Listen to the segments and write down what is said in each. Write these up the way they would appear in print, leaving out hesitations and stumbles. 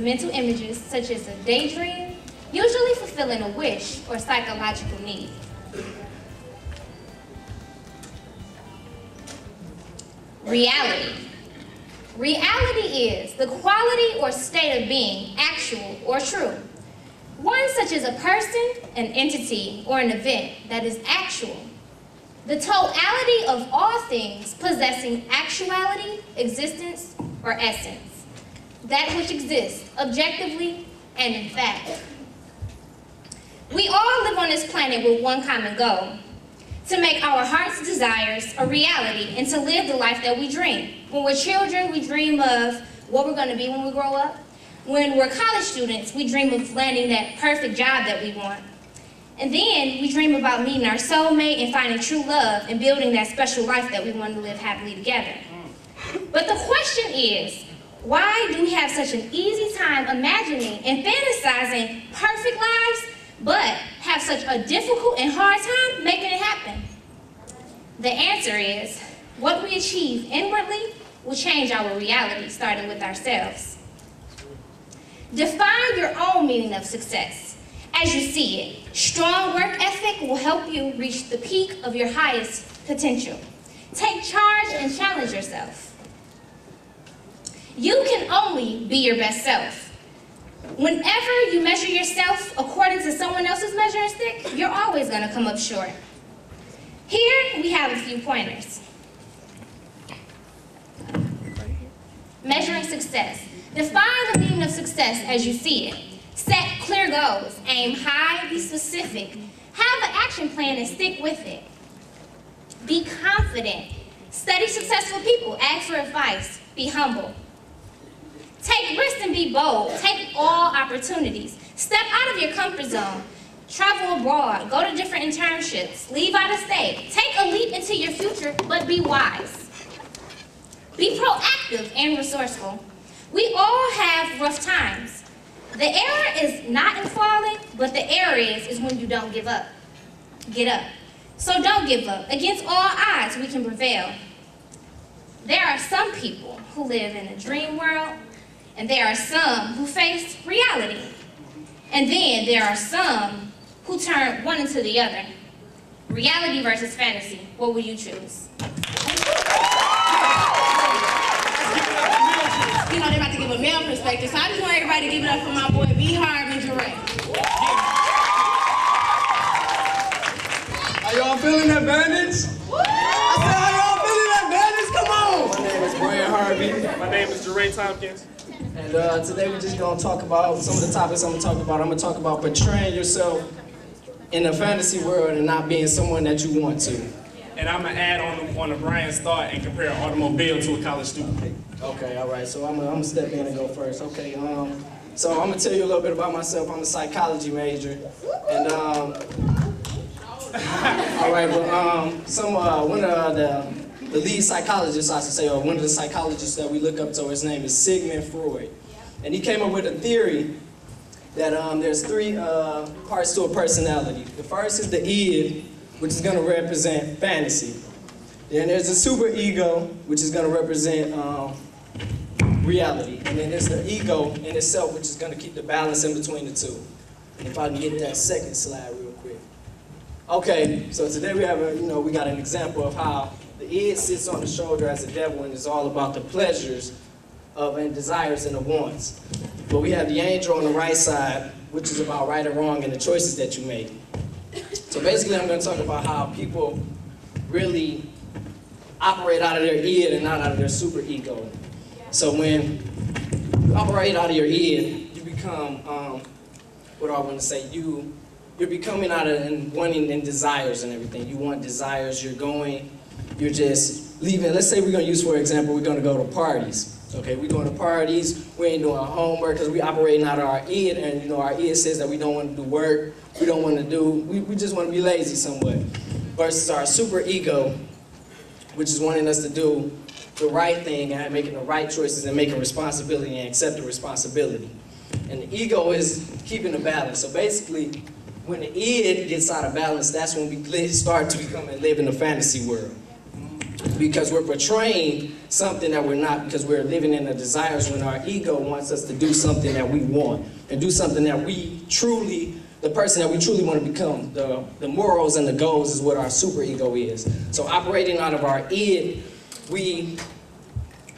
of mental images such as a daydream, usually fulfilling a wish or psychological need. Reality. Reality is the quality or state of being, actual or true. One such as a person, an entity, or an event that is actual. The totality of all things possessing actuality, existence, or essence. That which exists objectively and in fact. We all live on this planet with one common goal: to make our heart's desires a reality and to live the life that we dream. When we're children, we dream of what we're going to be when we grow up. When we're college students, we dream of landing that perfect job that we want. And then we dream about meeting our soulmate and finding true love and building that special life that we want to live happily together. But the question is, why do we have such an easy time imagining and fantasizing perfect lives, but have such a difficult and hard time making it happen? The answer is, what we achieve inwardly will change our reality, starting with ourselves. Define your own meaning of success as you see it. Strong work ethic will help you reach the peak of your highest potential. Take charge and challenge yourself. You can only be your best self. Whenever you measure yourself according to someone else's measuring stick, you're always going to come up short. Here we have a few pointers. Measuring success. Define the meaning of success as you see it. Set clear goals. Aim high, be specific. Have an action plan and stick with it. Be confident. Study successful people. Ask for advice. Be humble. Take risks and be bold. Take all opportunities. Step out of your comfort zone. Travel abroad. Go to different internships. Leave out of state. Take a leap into your future, but be wise. Be proactive and resourceful. We all have rough times. The error is not in falling, but the error is when you don't give up. Get up. So don't give up. Against all odds, we can prevail. There are some people who live in a dream world, and there are some who face reality. And then there are some who turn one into the other. Reality versus fantasy. What will you choose? You know, they're about to give a male perspective, so I just want everybody to give it up for my boy, B. Harv and Jarae. Are y'all feeling that bandage? I said, are y'all feeling that bandage? Come on! My name is Brian Harvey. My name is Jarae Thompkins. And today we're just going to talk about some of the topics I'm going to talk about. I'm going to talk about portraying yourself in a fantasy world and not being someone that you want to. And I'm going to add on to Brian's thought and compare an automobile to a college student. Okay, all right, so I'm gonna step in and go first. Okay, so I'm gonna tell you a little bit about myself. I'm a psychology major, and all right, but one of the lead psychologists, I should say, or one of the psychologists that we look up to, his name is Sigmund Freud, and he came up with a theory that there's three parts to a personality. The first is the id, which is gonna represent fantasy. Then there's the super ego, which is gonna represent reality. And then there's the ego in itself, which is going to keep the balance in between the two. And if I can get that second slide real quick. Okay, so today we have we got an example of how the id sits on the shoulder as a devil and is all about the pleasures of and desires and the wants. But we have the angel on the right side, which is about right or wrong and the choices that you make. So basically I'm going to talk about how people really operate out of their id and not out of their super ego. So when you operate out of your id, you become, what do I want to say, you're becoming out of and wanting and desires and everything. You want desires, you're just leaving. Let's say we're going to use, for example, we're going to go to parties. Okay, we're going to parties, we ain't doing homework because we operating out of our id, and our id says that we don't want to do work, we don't want to do, we just want to be lazy somewhat. Versus our super ego, which is wanting us to do the right thing and making the right choices and making responsibility and accepting responsibility. And the ego is keeping the balance. So basically, when the id gets out of balance, that's when we start to become and live in a fantasy world. because we're portraying something that we're not, because we're living in the desires when our ego wants us to do something that we want and do something that we truly, the person that we truly want to become. The morals and the goals is what our superego is. So operating out of our id, we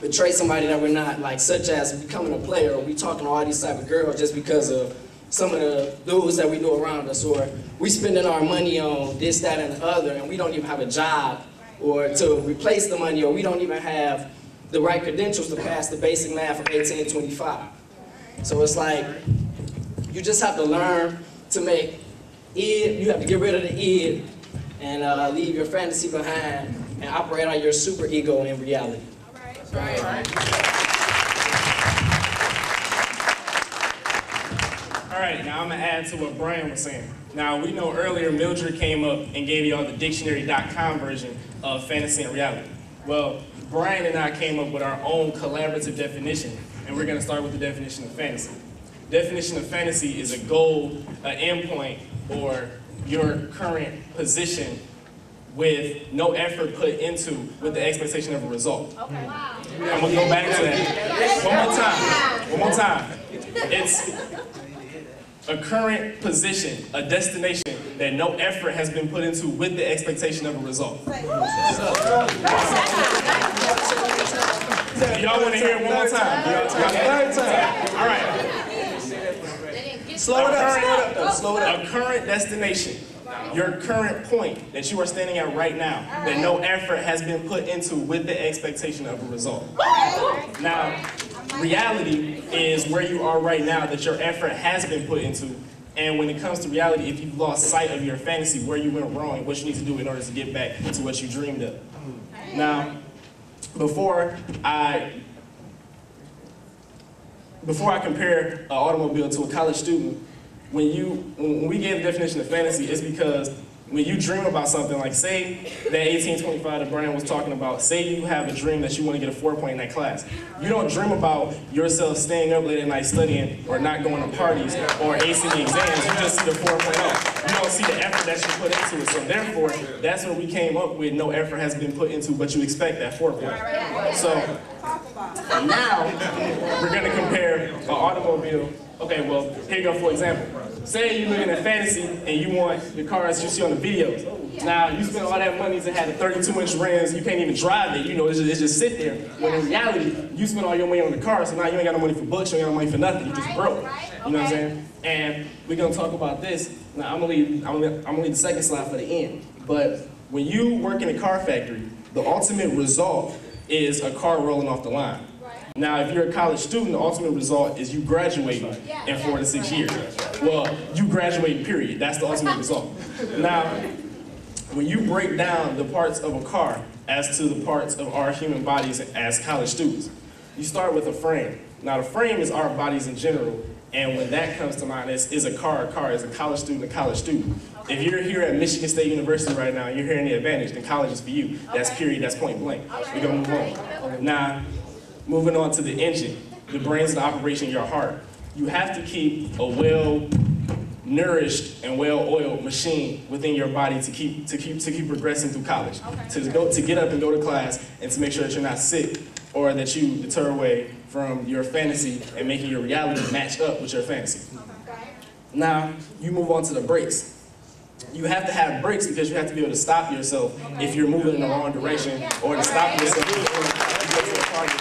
betray somebody that we're not, like such as becoming a player, or we talking to all these type of girls just because of some of the dudes that we know around us, or we spending our money on this, that, and the other, and we don't even have a job or to replace the money, or we don't even have the right credentials to pass the basic math of 1825. So it's like, you just have to learn to make id, you have to get rid of the id and leave your fantasy behind and operate on your super ego in reality. All right. All right, now I'm gonna add to what Brian was saying. Now, we know earlier Mildred came up and gave y'all the dictionary.com version of fantasy and reality. Well, Brian and I came up with our own collaborative definition, and we're gonna start with the definition of fantasy. Definition of fantasy is a goal, an endpoint, or your current position with no effort put into with the expectation of a result. Okay. Wow. I'm gonna go back to that. One more time. It's a current position, a destination that no effort has been put into with the expectation of a result. Do y'all want to hear it one more time? Third time. All right. Slow it up. Slow it up. A current destination, your current point that you are standing at right now, that no effort has been put into with the expectation of a result. Now, reality is where you are right now that your effort has been put into. And when it comes to reality, if you've lost sight of your fantasy, where you went wrong, and what you need to do in order to get back to what you dreamed of. Now, before I compare an automobile to a college student, when we gave the definition of fantasy, it's because when you dream about something, like say that 1825 that Brian was talking about, say you have a dream that you want to get a 4.0 in that class. You don't dream about yourself staying up late at night studying or not going to parties or acing the exams. You just see the 4.0. You don't see the effort that you put into it. So therefore, that's what we came up with. No effort has been put into, but you expect that 4.0. So now we're going to compare an automobile. Okay, well, here you go for example. Say you're looking at fantasy and you want the cars you see on the videos. Now, you spend all that money to have a 32-inch rims, you can't even drive it, you know, it's just sit there. When in reality, you spend all your money on the car, so now you ain't got no money for books, you ain't got no money for nothing, you just broke. You know what I'm saying? And we're gonna talk about this. Now, I'm gonna leave the second slide for the end. But when you work in a car factory, the ultimate result is a car rolling off the line. Now, if you're a college student, the ultimate result is you graduating in 4 to 6 years. Well, you graduate, period. That's the ultimate result. Now, when you break down the parts of a car as to the parts of our human bodies as college students, you start with a frame. Now, the frame is our bodies in general, and when that comes to mind, is a car is a college student, a college student. If you're here at Michigan State University right now and you're hearing the advantage, then college is for you. That's period, that's point blank. We're gonna move on. Now, moving on to the engine, the brains and the operation of your heart. You have to keep a well-nourished and well-oiled machine within your body to keep progressing through college. To get up and go to class and to make sure that you're not sick or that you deter away from your fantasy and making your reality match up with your fantasy. Now, you move on to the brakes. You have to have brakes because you have to be able to stop yourself if you're moving in the wrong direction, or to stop yourself if you're to the target.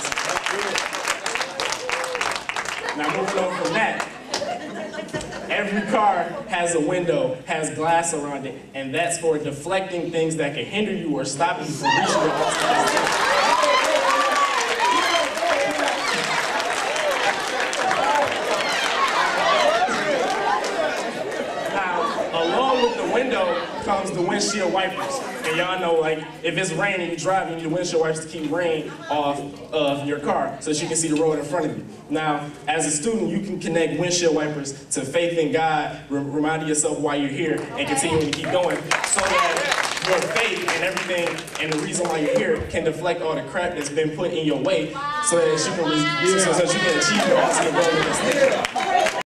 Now, moving on from that, every car has a window, has glass around it, and that's for deflecting things that can hinder you or stop you from reaching your ultimate. Comes the windshield wipers. And y'all know, like, if it's raining, you drive, you need the windshield wipers to keep rain off of your car so that you can see the road in front of you. Now, as a student, you can connect windshield wipers to faith in God, reminding yourself why you're here, and continuing to keep going so that your faith and everything and the reason why you're here can deflect all the crap that's been put in your way so that you can, so that you can achieve your ultimate goal.